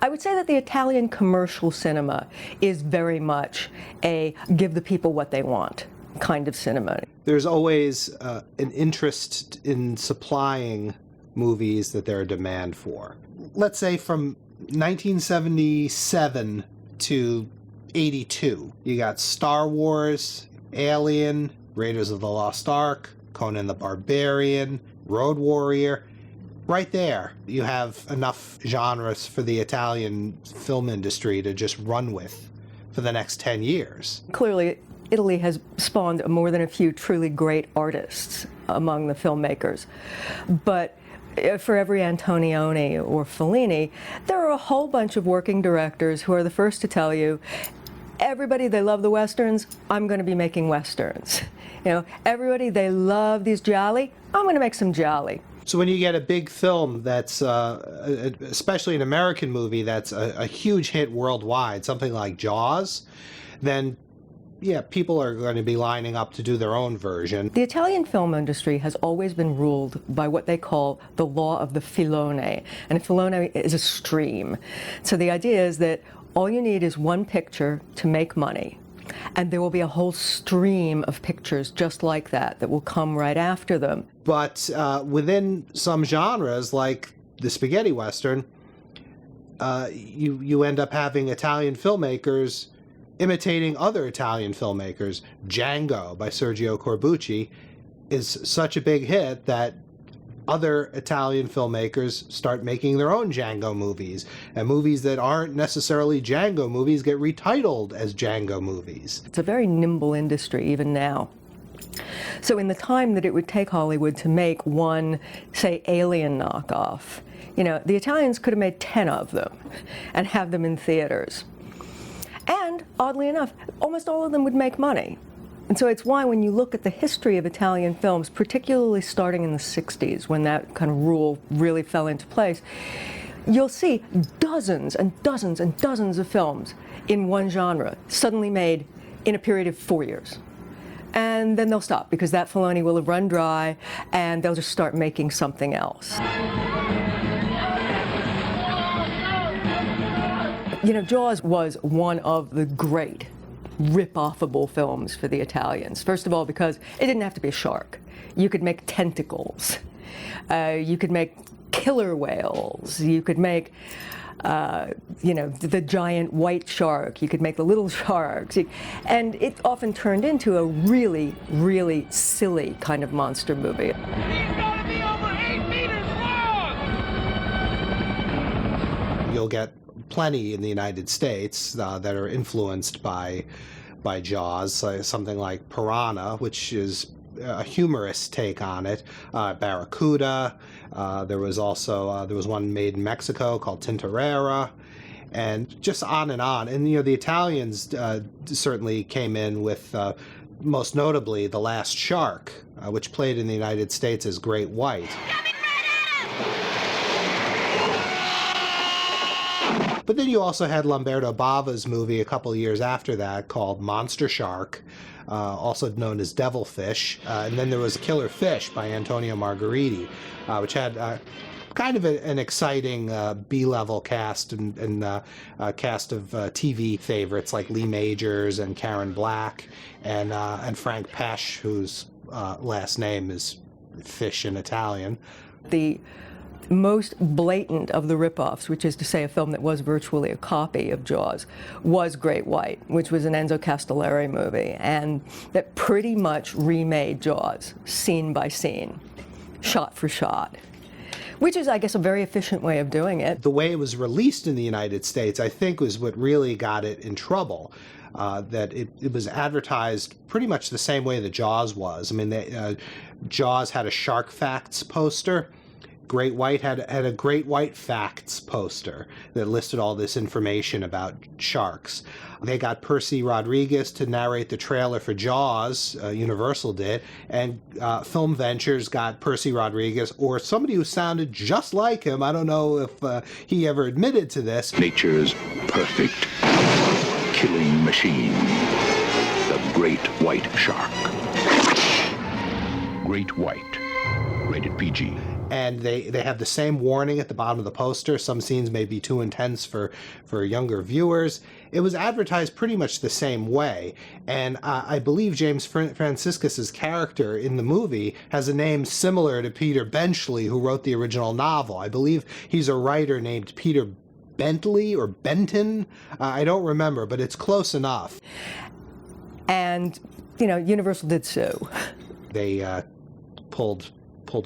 I would say that the Italian commercial cinema is very much a give the people what they want kind of cinema. There's always an interest in supplying movies that there are demand for. Let's say from 1977 to 82, you got Star Wars, Alien, Raiders of the Lost Ark, Conan the Barbarian, Road Warrior. Right there, you have enough genres for the Italian film industry to just run with for the next 10 years. Clearly, Italy has spawned more than a few truly great artists among the filmmakers. But for every Antonioni or Fellini, there are a whole bunch of working directors who are the first to tell you, everybody, they love the Westerns, I'm going to be making Westerns. You know, everybody, they love these gialli, I'm going to make some gialli. So when you get a big film that's, especially an American movie, that's a huge hit worldwide, something like Jaws, then yeah, people are going to be lining up to do their own version. The Italian film industry has always been ruled by what they call the law of the filone, and a filone is a stream. So the idea is that all you need is one picture to make money, and there will be a whole stream of pictures just like that will come right after them. But within some genres, like the spaghetti western, you end up having Italian filmmakers imitating other Italian filmmakers. Django by Sergio Corbucci is such a big hit that other Italian filmmakers start making their own Django movies, and movies that aren't necessarily Django movies get retitled as Django movies. It's a very nimble industry even now. So in the time that it would take Hollywood to make one, say, Alien knockoff, you know, the Italians could have made 10 of them and have them in theaters. And, oddly enough, almost all of them would make money. And so it's why when you look at the history of Italian films, particularly starting in the 60s, when that kind of rule really fell into place, you'll see dozens and dozens and dozens of films in one genre suddenly made in a period of 4 years. And then they'll stop because that Fellini will have run dry and they'll just start making something else. You know, Jaws was one of the great rip-offable films for the Italians. First of all, because it didn't have to be a shark. You could make tentacles. You could make killer whales. You could make, you know, the giant white shark. You could make the little sharks. And it often turned into a really, really silly kind of monster movie. He's gonna be over 8 meters long! You'll get plenty in the United States that are influenced by Jaws, something like Piranha, which is a humorous take on it. Barracuda. There was also there was one made in Mexico called Tintorera, and just on and on. And you know, the Italians certainly came in with most notably The Last Shark, which played in the United States as Great White. But then you also had Lamberto Bava's movie a couple of years after that called Monster Shark, also known as Devilfish. And then there was Killer Fish by Antonio Margheriti, which had kind of an exciting B-level cast and cast of TV favorites like Lee Majors and Karen Black and Frank Pesce, whose last name is Fish in Italian. The most blatant of the rip-offs, which is to say a film that was virtually a copy of Jaws, was Great White, which was an Enzo Castellari movie, and that pretty much remade Jaws, scene by scene, shot for shot, which is, I guess, a very efficient way of doing it. The way it was released in the United States, I think, was what really got it in trouble. That it was advertised pretty much the same way that Jaws was. I mean, Jaws had a Shark Facts poster. Great White had a Great White Facts poster that listed all this information about sharks. They got Percy Rodriguez to narrate the trailer for Jaws, Universal did, and Film Ventures got Percy Rodriguez, or somebody who sounded just like him. I don't know if he ever admitted to this. Nature's perfect killing machine, the Great White Shark. Great White, rated PG. and they have the same warning at the bottom of the poster. Some scenes may be too intense for younger viewers. It was advertised pretty much the same way, and I believe James Franciscus's character in the movie has a name similar to Peter Benchley, who wrote the original novel. I believe he's a writer named Peter Bentley or Benton. I don't remember, but it's close enough. And, Universal did sue. They pulled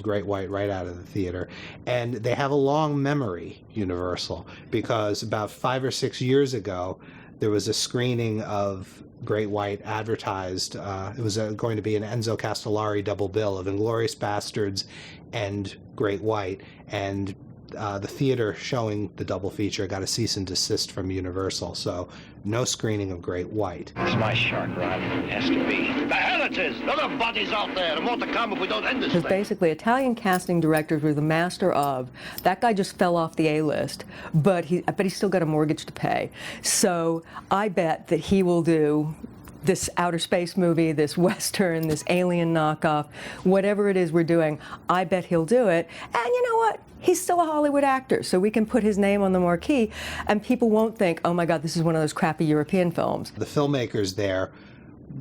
Great White right out of the theater, and they have a long memory, Universal, because about 5 or 6 years ago there was a screening of Great White advertised. It was going to be an Enzo Castellari double bill of Inglourious Bastards and Great White, and the theater showing the double feature got a cease and desist from Universal, so no screening of Great White. It's my shark rod. It has to be. The hell it is! There are bodies out there, and more to come if we don't end this Because thing. basically Italian casting directors were the master of, that guy just fell off the A-list, but he's still got a mortgage to pay. So I bet that he will do this outer space movie, this Western, this alien knockoff, whatever it is we're doing, I bet he'll do it. And you know what? He's still a Hollywood actor, so we can put his name on the marquee, and people won't think, oh my God, this is one of those crappy European films. The filmmakers there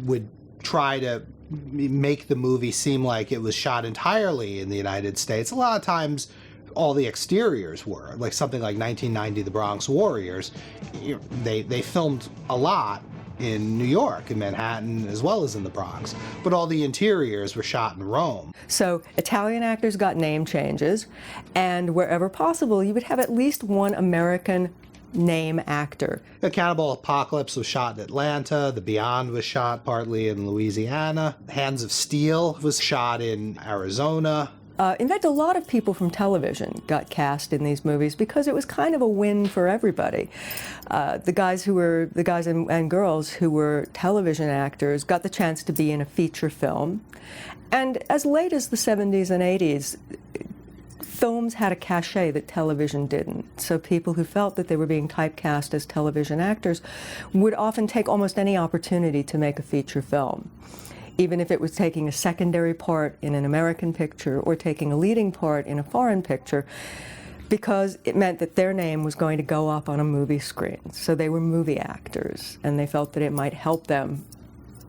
would try to make the movie seem like it was shot entirely in the United States. A lot of times, all the exteriors were, like something like 1990, The Bronx Warriors. They filmed a lot in New York, in Manhattan, as well as in the Bronx. But all the interiors were shot in Rome. So Italian actors got name changes, and wherever possible, you would have at least one American name actor. The Cannibal Apocalypse was shot in Atlanta. The Beyond was shot partly in Louisiana. Hands of Steel was shot in Arizona. In fact, a lot of people from television got cast in these movies because it was kind of a win for everybody. The guys and girls who were television actors got the chance to be in a feature film. And as late as the 70s and 80s, films had a cachet that television didn't. So people who felt that they were being typecast as television actors would often take almost any opportunity to make a feature film, even if it was taking a secondary part in an American picture or taking a leading part in a foreign picture, because it meant that their name was going to go up on a movie screen. So they were movie actors, and they felt that it might help them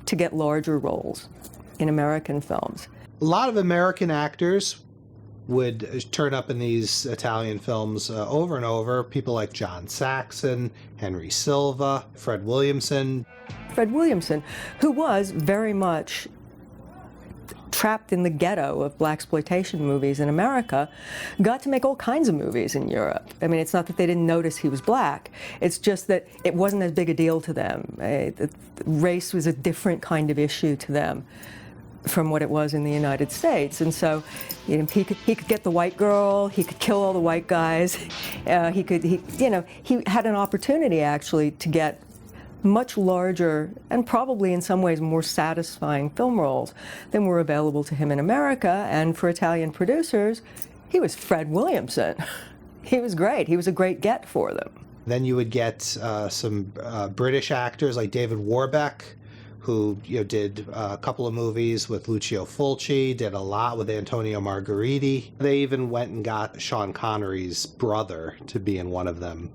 to get larger roles in American films. A lot of American actors would turn up in these Italian films over and over. People like John Saxon, Henry Silva, Fred Williamson. Fred Williamson, who was very much trapped in the ghetto of blaxploitation movies in America, got to make all kinds of movies in Europe. I mean, it's not that they didn't notice he was black. It's just that it wasn't as big a deal to them. Race was a different kind of issue to them from what it was in the United States. And so, he could get the white girl, he could kill all the white guys, he had an opportunity actually to get much larger and probably in some ways more satisfying film roles than were available to him in America. And for Italian producers, he was Fred Williamson. He was great. He was a great get for them. Then you would get some British actors like David Warbeck, who did a couple of movies with Lucio Fulci, did a lot with Antonio Margheriti. They even went and got Sean Connery's brother to be in one of them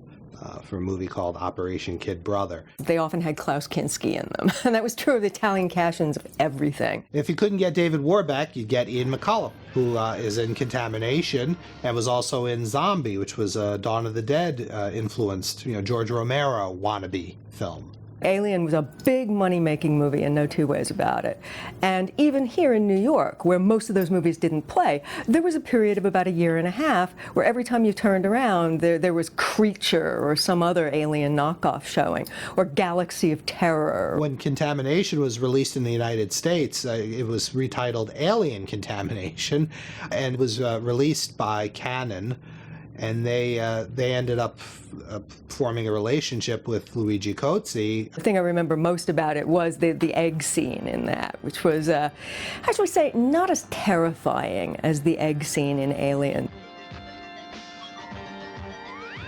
for a movie called Operation Kid Brother. They often had Klaus Kinski in them, and that was true of the Italian cash-ins of everything. If you couldn't get David Warbeck, you'd get Ian McCallum, who is in Contamination and was also in Zombie, which was a Dawn of the Dead influenced, George Romero wannabe film. Alien was a big money-making movie, and no two ways about it. And even here in New York, where most of those movies didn't play, there was a period of about a year and a half where every time you turned around, there was Creature or some other alien knockoff showing, or Galaxy of Terror. When Contamination was released in the United States, it was retitled Alien Contamination, and was released by Canon. And they ended up forming a relationship with Luigi Cozzi. The thing I remember most about it was the egg scene in that, which was, how should we say, not as terrifying as the egg scene in Alien.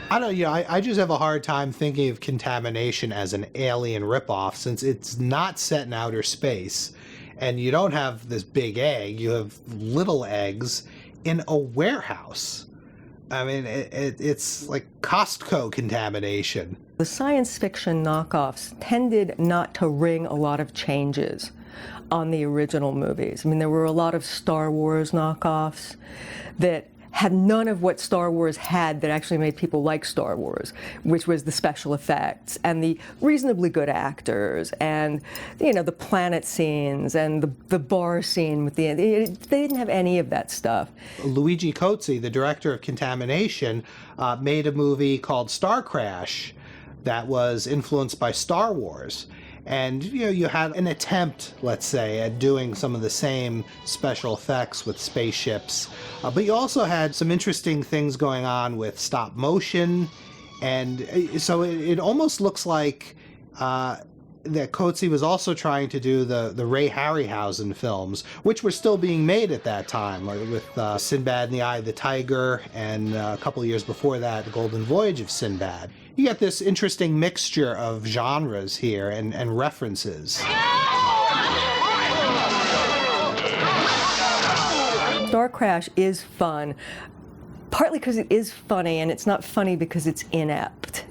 I just have a hard time thinking of Contamination as an Alien ripoff, since it's not set in outer space, and you don't have this big egg. You have little eggs in a warehouse. I mean, it's like Costco contamination. The science fiction knockoffs tended not to ring a lot of changes on the original movies. I mean, there were a lot of Star Wars knockoffs that had none of what Star Wars had that actually made people like Star Wars, which was the special effects and the reasonably good actors and, you know, the planet scenes and the bar scene with the, they didn't have any of that stuff. Luigi Cozzi, the director of Contamination, made a movie called Star Crash that was influenced by Star Wars. And, you know, you had an attempt, let's say, at doing some of the same special effects with spaceships. But you also had some interesting things going on with stop motion. And so it almost looks like that Cozzi was also trying to do the Ray Harryhausen films, which were still being made at that time, with Sinbad and the Eye of the Tiger, and a couple of years before that, The Golden Voyage of Sinbad. You get this interesting mixture of genres here and references. Star Crash is fun, partly because it is funny, and it's not funny because it's inept.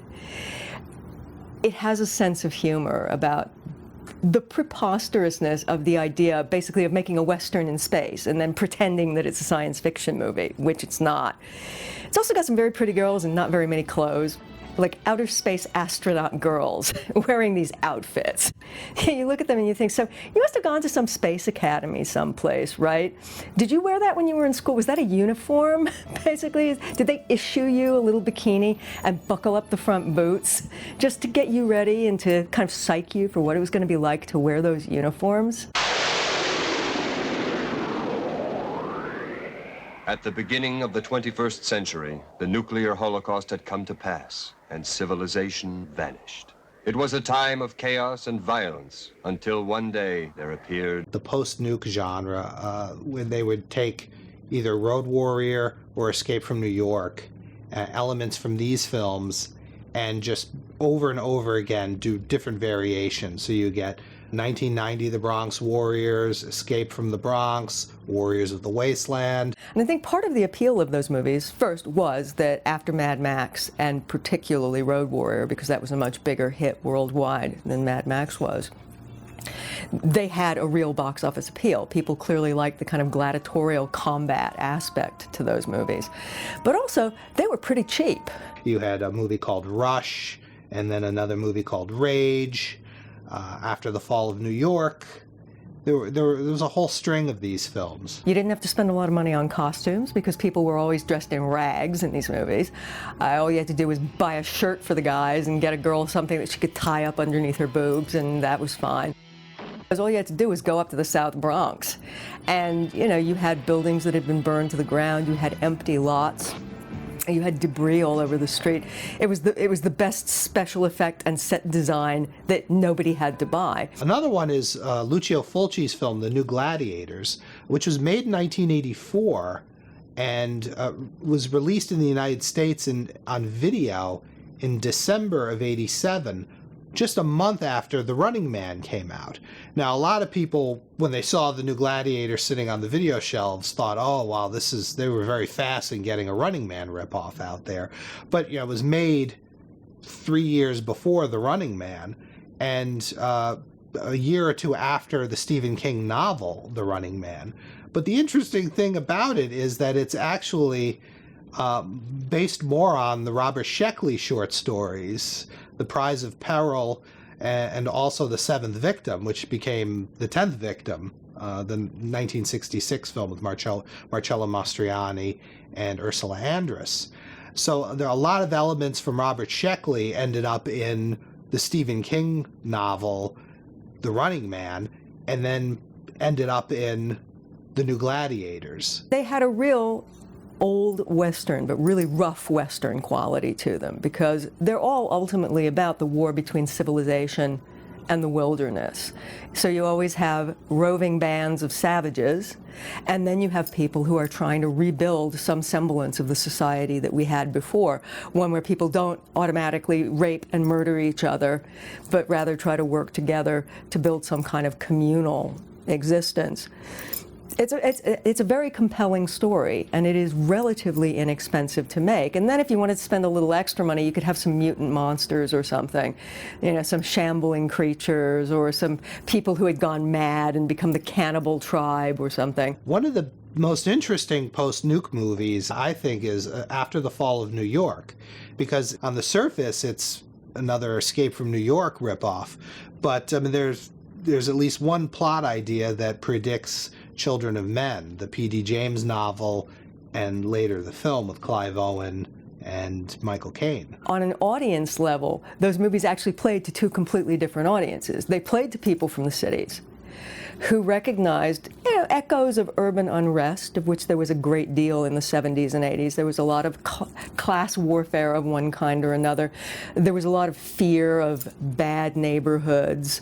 It has a sense of humor about the preposterousness of the idea, basically, of making a Western in space and then pretending that it's a science fiction movie, which it's not. It's also got some very pretty girls and not very many clothes, like outer space astronaut girls wearing these outfits. You look at them and you think, so you must have gone to some space academy someplace, right? Did you wear that when you were in school? Was that a uniform, basically? Did they issue you a little bikini and buckle up the front boots just to get you ready and to kind of psych you for what it was going to be like to wear those uniforms? At the beginning of the 21st century, the nuclear holocaust had come to pass, and civilization vanished. It was a time of chaos and violence, until one day there appeared the post-nuke genre, when they would take either Road Warrior or Escape from New York, elements from these films, and just over and over again do different variations. So you get 1990, The Bronx Warriors, Escape from the Bronx, Warriors of the Wasteland. And I think part of the appeal of those movies, first, was that after Mad Max, and particularly Road Warrior, because that was a much bigger hit worldwide than Mad Max was, they had a real box office appeal. People clearly liked the kind of gladiatorial combat aspect to those movies. But also, they were pretty cheap. You had a movie called Rush, and then another movie called Rage. After the fall of New York, there was a whole string of these films. You didn't have to spend a lot of money on costumes because people were always dressed in rags in these movies. All you had to do was buy a shirt for the guys and get a girl something that she could tie up underneath her boobs, and that was fine. Because all you had to do was go up to the South Bronx, and you know, you had buildings that had been burned to the ground, you had empty lots. You had debris all over the street. It was the best special effect and set design that nobody had to buy. Another one is Lucio Fulci's film, The New Gladiators, which was made in 1984 and was released in the United States on video in December of '87, just a month after The Running Man came out. Now, a lot of people, when they saw The New Gladiator sitting on the video shelves, thought, oh, wow, they were very fast in getting a Running Man ripoff out there. But, you know, it was made 3 years before The Running Man, and a year or two after the Stephen King novel, The Running Man. But the interesting thing about it is that it's actually based more on the Robert Sheckley short stories, The Prize of Peril, and also The Seventh Victim, which became The 10th Victim, the 1966 film with Marcello Mastroianni and Ursula Andress. So there are a lot of elements from Robert Sheckley ended up in the Stephen King novel, The Running Man, and then ended up in The New Gladiators. They had a real old Western, but really rough Western quality to them, because they're all ultimately about the war between civilization and the wilderness. So you always have roving bands of savages, and then you have people who are trying to rebuild some semblance of the society that we had before, one where people don't automatically rape and murder each other, but rather try to work together to build some kind of communal existence. It's a very compelling story, and it is relatively inexpensive to make. And then if you wanted to spend a little extra money, you could have some mutant monsters or something, some shambling creatures or some people who had gone mad and become the cannibal tribe or something. One of the most interesting post-nuke movies, I think, is After the Fall of New York, because on the surface it's another Escape from New York ripoff, but I mean, there's at least one plot idea that predicts Children of Men, the P.D. James novel, and later the film with Clive Owen and Michael Caine. On an audience level, those movies actually played to two completely different audiences. They played to people from the cities who recognized echoes of urban unrest, of which there was a great deal in the 70s and 80s. There was a lot of class warfare of one kind or another. There was a lot of fear of bad neighborhoods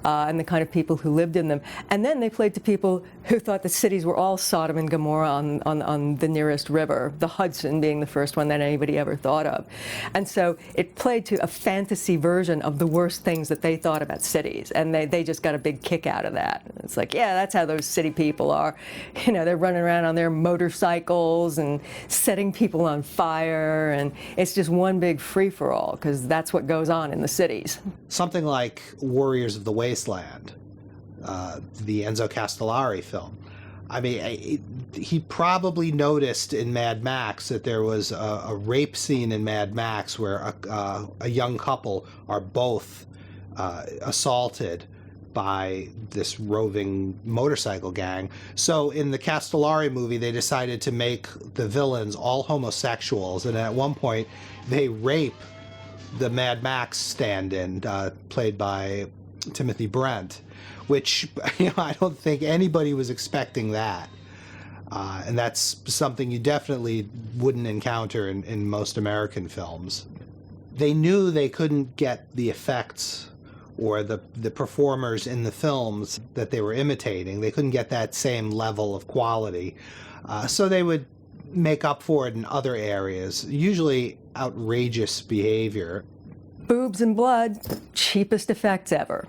and the kind of people who lived in them. And then they played to people who thought the cities were all Sodom and Gomorrah on the nearest river, the Hudson being the first one that anybody ever thought of. And so it played to a fantasy version of the worst things that they thought about cities, and they just got a big kick out of that. It's like, yeah, that's how those city people are. They're running around on their motorcycles and setting people on fire, and it's just one big free-for-all, because that's what goes on in the cities. Something like Warriors of the Wasteland, the Enzo Castellari film. I mean, he probably noticed in Mad Max that there was a rape scene in Mad Max where a young couple are both assaulted by this roving motorcycle gang. So in the Castellari movie, they decided to make the villains all homosexuals, and at one point they rape the Mad Max stand-in, played by Timothy Brent, which I don't think anybody was expecting that. And that's something you definitely wouldn't encounter in most American films. They knew they couldn't get the effects or the performers in the films that they were imitating. They couldn't get that same level of quality. So they would make up for it in other areas, usually outrageous behavior. Boobs and blood, cheapest effects ever.